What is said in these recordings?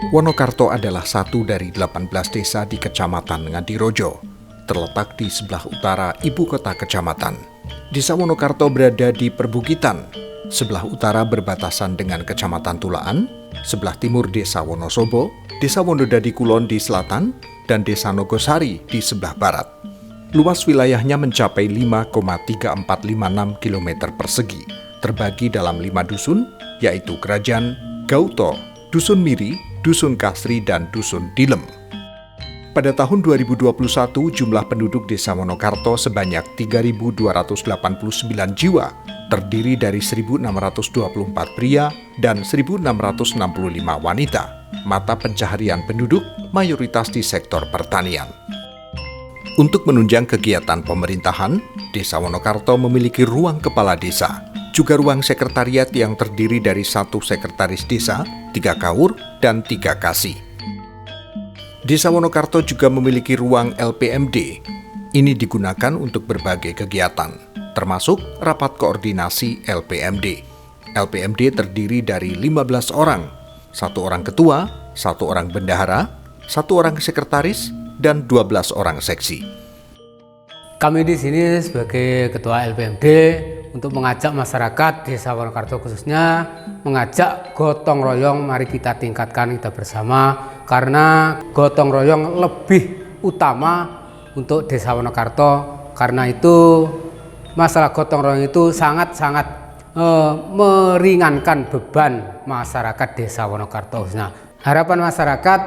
Wonokarto adalah satu dari 18 desa di Kecamatan Ngadirojo, terletak di sebelah utara ibu kota kecamatan. Desa Wonokarto berada di perbukitan, sebelah utara berbatasan dengan Kecamatan Tulaan, sebelah timur Desa Wonosobo, Desa Wonodadi Kulon di selatan, dan Desa Nogosari di sebelah barat. Luas wilayahnya mencapai 5,3456 km persegi, terbagi dalam 5 dusun, yaitu Kerajaan, Gauto, Dusun Miri, Dusun Kasri, dan Dusun Dilem. Pada tahun 2021, jumlah penduduk Desa Wonokarto sebanyak 3.289 jiwa, terdiri dari 1.624 pria dan 1.665 wanita. Mata pencaharian penduduk mayoritas di sektor pertanian. Untuk menunjang kegiatan pemerintahan, Desa Wonokarto memiliki ruang kepala desa, juga ruang sekretariat yang terdiri dari 1 sekretaris desa, 3 kaur, dan 3 kasih. Desa Wonokarto juga memiliki ruang LPMD. Ini digunakan untuk berbagai kegiatan, termasuk rapat koordinasi LPMD. LPMD terdiri dari 15 orang, 1 orang ketua, 1 orang bendahara, 1 orang sekretaris, dan 12 orang seksi. Kami di sini sebagai ketua LPMD untuk mengajak masyarakat Desa Wonokarto khususnya mengajak gotong royong, mari kita tingkatkan kita bersama, karena gotong royong lebih utama untuk Desa Wonokarto. Karena itu masalah gotong royong itu sangat-sangat meringankan beban masyarakat Desa Wonokarto. Nah, harapan masyarakat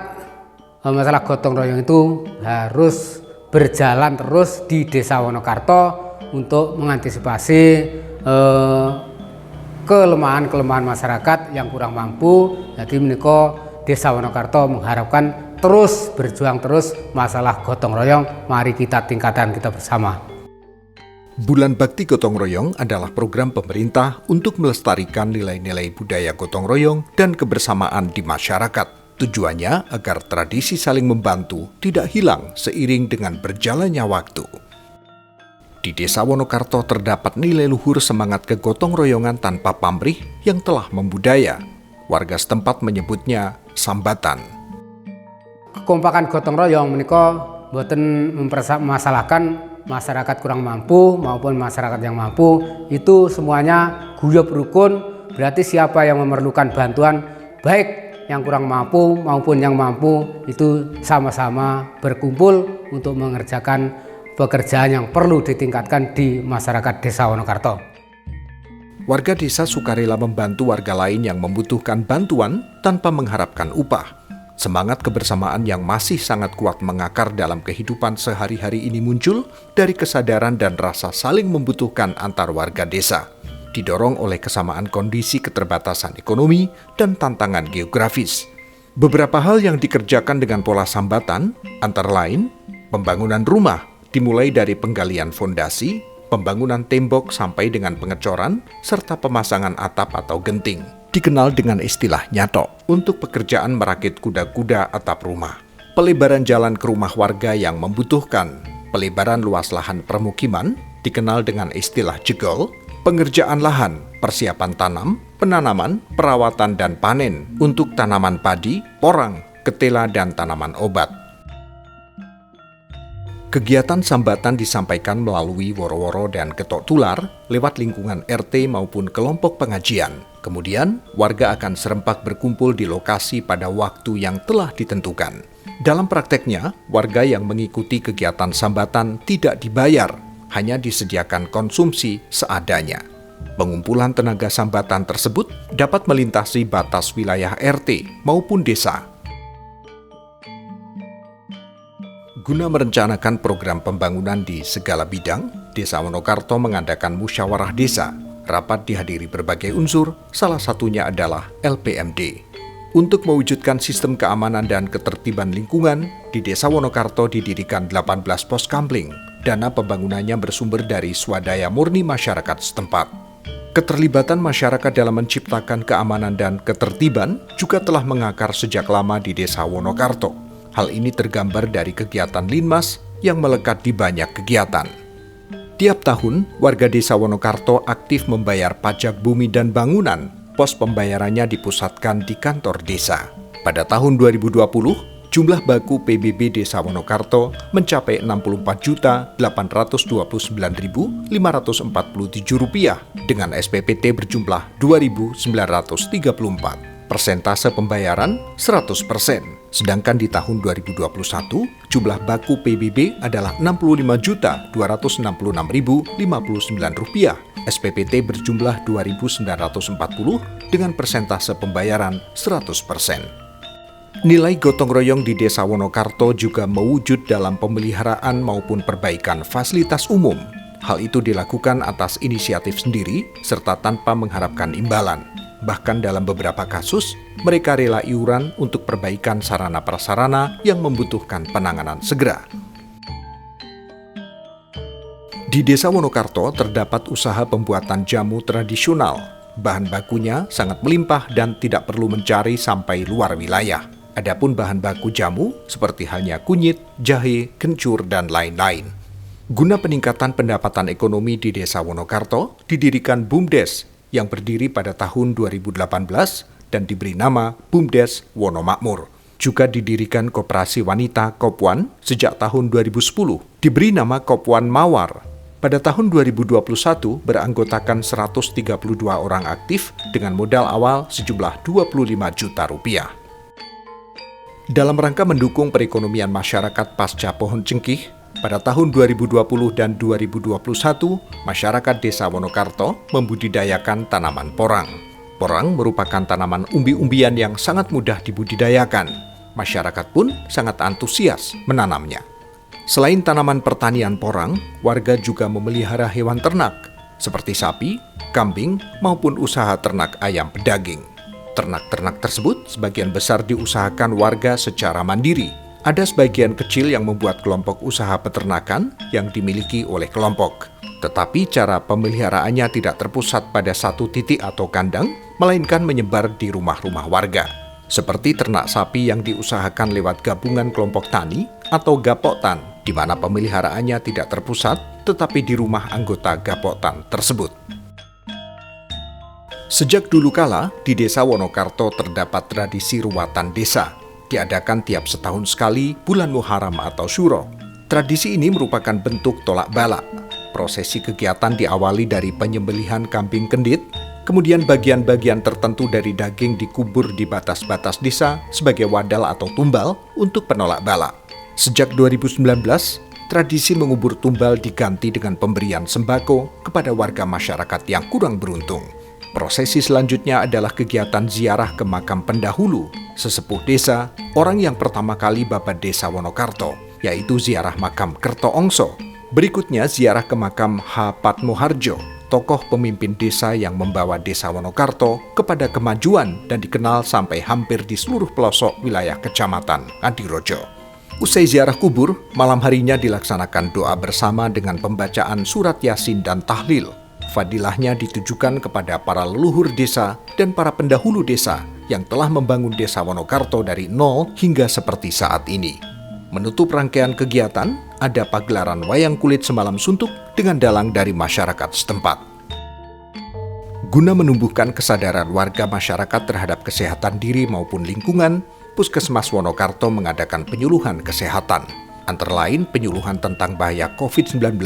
masalah gotong royong itu harus berjalan terus di Desa Wonokarto untuk mengantisipasi kelemahan-kelemahan masyarakat yang kurang mampu. Jadi menika Desa Wonokarto mengharapkan terus berjuang terus masalah gotong royong, mari kita tingkatkan kita bersama. Bulan Bakti Gotong Royong adalah program pemerintah untuk melestarikan nilai-nilai budaya gotong royong dan kebersamaan di masyarakat. Tujuannya agar tradisi saling membantu tidak hilang seiring dengan berjalannya waktu. Di Desa Wonokarto terdapat nilai luhur semangat kegotong royongan tanpa pamrih yang telah membudaya. Warga setempat menyebutnya sambatan. Kekompakan gotong royong menika boten mempermasalahkan masyarakat kurang mampu maupun masyarakat yang mampu, itu semuanya guyub rukun. Berarti siapa yang memerlukan bantuan, baik yang kurang mampu maupun yang mampu, itu sama-sama berkumpul untuk mengerjakan pekerjaan yang perlu ditingkatkan di masyarakat Desa Wonokarto. Warga desa sukarela membantu warga lain yang membutuhkan bantuan tanpa mengharapkan upah. Semangat kebersamaan yang masih sangat kuat mengakar dalam kehidupan sehari-hari ini muncul dari kesadaran dan rasa saling membutuhkan antar warga desa, didorong oleh kesamaan kondisi keterbatasan ekonomi dan tantangan geografis. Beberapa hal yang dikerjakan dengan pola sambatan, antara lain pembangunan rumah, dimulai dari penggalian fondasi, pembangunan tembok sampai dengan pengecoran, serta pemasangan atap atau genting. Dikenal dengan istilah nyato untuk pekerjaan merakit kuda-kuda atap rumah. Pelebaran jalan ke rumah warga yang membutuhkan, pelebaran luas lahan permukiman, dikenal dengan istilah jegol, pengerjaan lahan, persiapan tanam, penanaman, perawatan dan panen untuk tanaman padi, porang, ketela dan tanaman obat. Kegiatan sambatan disampaikan melalui woro-woro dan ketok tular lewat lingkungan RT maupun kelompok pengajian. Kemudian, warga akan serempak berkumpul di lokasi pada waktu yang telah ditentukan. Dalam prakteknya, warga yang mengikuti kegiatan sambatan tidak dibayar, hanya disediakan konsumsi seadanya. Pengumpulan tenaga sambatan tersebut dapat melintasi batas wilayah RT maupun desa. Guna merencanakan program pembangunan di segala bidang, Desa Wonokarto mengadakan musyawarah desa. Rapat dihadiri berbagai unsur, salah satunya adalah LPMD. Untuk mewujudkan sistem keamanan dan ketertiban lingkungan, di Desa Wonokarto didirikan 18 pos kamling. Dana pembangunannya bersumber dari swadaya murni masyarakat setempat. Keterlibatan masyarakat dalam menciptakan keamanan dan ketertiban juga telah mengakar sejak lama di Desa Wonokarto. Hal ini tergambar dari kegiatan Linmas yang melekat di banyak kegiatan. Tiap tahun, warga Desa Wonokarto aktif membayar pajak bumi dan bangunan. Pos pembayarannya dipusatkan di kantor desa. Pada tahun 2020, jumlah baku PBB Desa Wonokarto mencapai Rp64.809.547 dengan SPPT berjumlah 2.934. Persentase pembayaran 100%. Sedangkan di tahun 2021, jumlah baku PBB adalah Rp65.266.059. SPPT berjumlah 2.940 dengan persentase pembayaran 100%. Nilai gotong royong di Desa Wonokarto juga mewujud dalam pemeliharaan maupun perbaikan fasilitas umum. Hal itu dilakukan atas inisiatif sendiri serta tanpa mengharapkan imbalan. Bahkan dalam beberapa kasus, mereka rela iuran untuk perbaikan sarana-prasarana yang membutuhkan penanganan segera. Di Desa Wonokarto terdapat usaha pembuatan jamu tradisional. Bahan bakunya sangat melimpah dan tidak perlu mencari sampai luar wilayah. Adapun bahan baku jamu seperti halnya kunyit, jahe, kencur, dan lain-lain. Guna peningkatan pendapatan ekonomi di Desa Wonokarto, didirikan BUMDes yang berdiri pada tahun 2018 dan diberi nama BUMDes Wonomakmur. Juga didirikan Koperasi Wanita Kopwan sejak tahun 2010, diberi nama Kopwan Mawar. Pada tahun 2021 beranggotakan 132 orang aktif dengan modal awal sejumlah 25 juta rupiah. Dalam rangka mendukung perekonomian masyarakat pasca pohon cengkih, pada tahun 2020 dan 2021, masyarakat Desa Wonokarto membudidayakan tanaman porang. Porang merupakan tanaman umbi-umbian yang sangat mudah dibudidayakan. Masyarakat pun sangat antusias menanamnya. Selain tanaman pertanian porang, warga juga memelihara hewan ternak, seperti sapi, kambing, maupun usaha ternak ayam pedaging. Ternak-ternak tersebut sebagian besar diusahakan warga secara mandiri. Ada sebagian kecil yang membuat kelompok usaha peternakan yang dimiliki oleh kelompok. Tetapi cara pemeliharaannya tidak terpusat pada satu titik atau kandang, melainkan menyebar di rumah-rumah warga. Seperti ternak sapi yang diusahakan lewat gabungan kelompok tani atau gapoktan, di mana pemeliharaannya tidak terpusat, tetapi di rumah anggota gapoktan tersebut. Sejak dulu kala, di Desa Wonokarto terdapat tradisi ruwatan desa. Diadakan tiap setahun sekali bulan Muharram atau Syuro. Tradisi ini merupakan bentuk tolak balak. Prosesi kegiatan diawali dari penyembelihan kambing kendit, kemudian bagian-bagian tertentu dari daging dikubur di batas-batas desa sebagai wadal atau tumbal untuk penolak balak. Sejak 2019, tradisi mengubur tumbal diganti dengan pemberian sembako kepada warga masyarakat yang kurang beruntung. Prosesi selanjutnya adalah kegiatan ziarah ke makam pendahulu, sesepuh desa, orang yang pertama kali babat Desa Wonokarto, yaitu ziarah makam Kertoongso. Berikutnya ziarah ke makam H. Patmoharjo, tokoh pemimpin desa yang membawa Desa Wonokarto kepada kemajuan dan dikenal sampai hampir di seluruh pelosok wilayah Kecamatan Adirojo. Usai ziarah kubur, malam harinya dilaksanakan doa bersama dengan pembacaan surat Yasin dan tahlil. Fadilahnya ditujukan kepada para leluhur desa dan para pendahulu desa yang telah membangun Desa Wonokarto dari nol hingga seperti saat ini. Menutup rangkaian kegiatan, ada pagelaran wayang kulit semalam suntuk dengan dalang dari masyarakat setempat. Guna menumbuhkan kesadaran warga masyarakat terhadap kesehatan diri maupun lingkungan, Puskesmas Wonokarto mengadakan penyuluhan kesehatan. Antara lain penyuluhan tentang bahaya COVID-19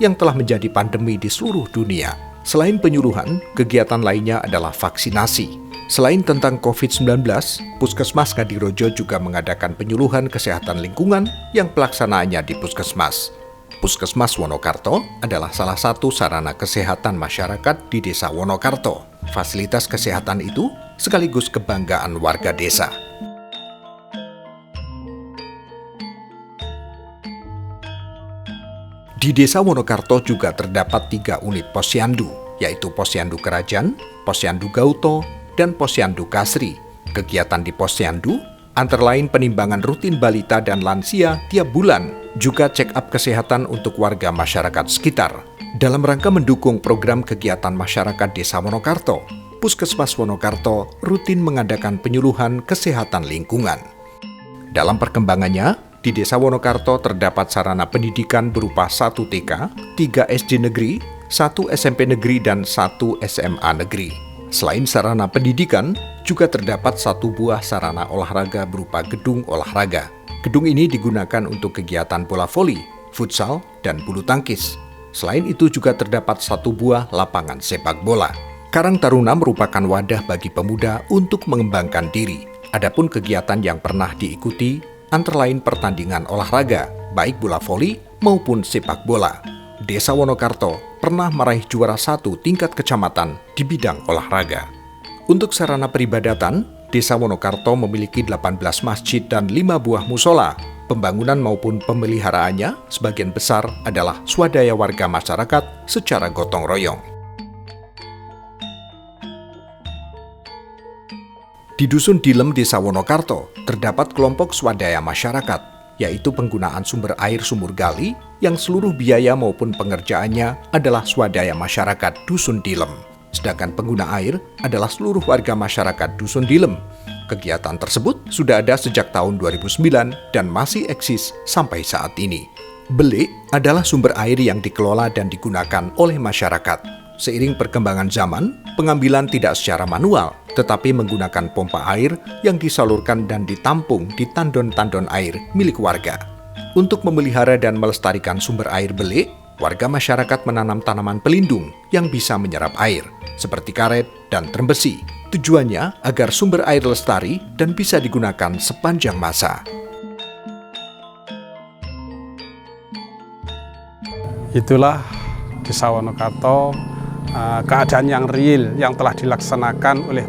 yang telah menjadi pandemi di seluruh dunia. Selain penyuluhan, kegiatan lainnya adalah vaksinasi. Selain tentang COVID-19, Puskesmas Kadirojo juga mengadakan penyuluhan kesehatan lingkungan yang pelaksanaannya di Puskesmas. Puskesmas Wonokarto adalah salah satu sarana kesehatan masyarakat di Desa Wonokarto. Fasilitas kesehatan itu sekaligus kebanggaan warga desa. Di Desa Wonokarto juga terdapat 3 unit posyandu, yaitu Posyandu Kerajaan, Posyandu Gauto, dan Posyandu Kasri. Kegiatan di posyandu antara lain penimbangan rutin balita dan lansia tiap bulan, juga check-up kesehatan untuk warga masyarakat sekitar. Dalam rangka mendukung program kegiatan masyarakat Desa Wonokarto, Puskesmas Wonokarto rutin mengadakan penyuluhan kesehatan lingkungan. Dalam perkembangannya, di Desa Wonokarto terdapat sarana pendidikan berupa 1 TK, 3 SD negeri, 1 SMP negeri, dan 1 SMA negeri. Selain sarana pendidikan, juga terdapat satu buah sarana olahraga berupa gedung olahraga. Gedung ini digunakan untuk kegiatan bola voli, futsal, dan bulu tangkis. Selain itu juga terdapat satu buah lapangan sepak bola. Karang Taruna merupakan wadah bagi pemuda untuk mengembangkan diri. Adapun kegiatan yang pernah diikuti antara lain pertandingan olahraga, baik bola voli maupun sepak bola. Desa Wonokarto pernah meraih juara 1 tingkat kecamatan di bidang olahraga. Untuk sarana peribadatan, Desa Wonokarto memiliki 18 masjid dan 5 buah musola. Pembangunan maupun pemeliharaannya sebagian besar adalah swadaya warga masyarakat secara gotong royong. Di Dusun Dilem, Desa Wonokarto, terdapat kelompok swadaya masyarakat, yaitu penggunaan sumber air sumur gali yang seluruh biaya maupun pengerjaannya adalah swadaya masyarakat Dusun Dilem. Sedangkan pengguna air adalah seluruh warga masyarakat Dusun Dilem. Kegiatan tersebut sudah ada sejak tahun 2009 dan masih eksis sampai saat ini. Belik adalah sumber air yang dikelola dan digunakan oleh masyarakat. Seiring perkembangan zaman, pengambilan tidak secara manual, tetapi menggunakan pompa air yang disalurkan dan ditampung di tandon-tandon air milik warga. Untuk memelihara dan melestarikan sumber air belik, warga masyarakat menanam tanaman pelindung yang bisa menyerap air, seperti karet dan trembesi. Tujuannya agar sumber air lestari dan bisa digunakan sepanjang masa. Itulah Desa Wonokarto, keadaan yang real yang telah dilaksanakan oleh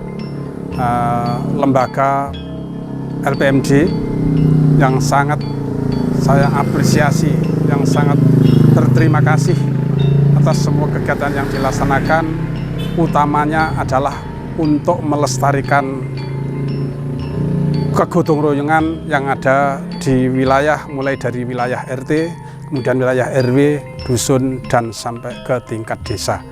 lembaga LPMD yang sangat saya apresiasi, yang sangat berterima kasih atas semua kegiatan yang dilaksanakan, utamanya adalah untuk melestarikan kegotong royongan yang ada di wilayah, mulai dari wilayah RT, kemudian wilayah RW, dusun, dan sampai ke tingkat desa.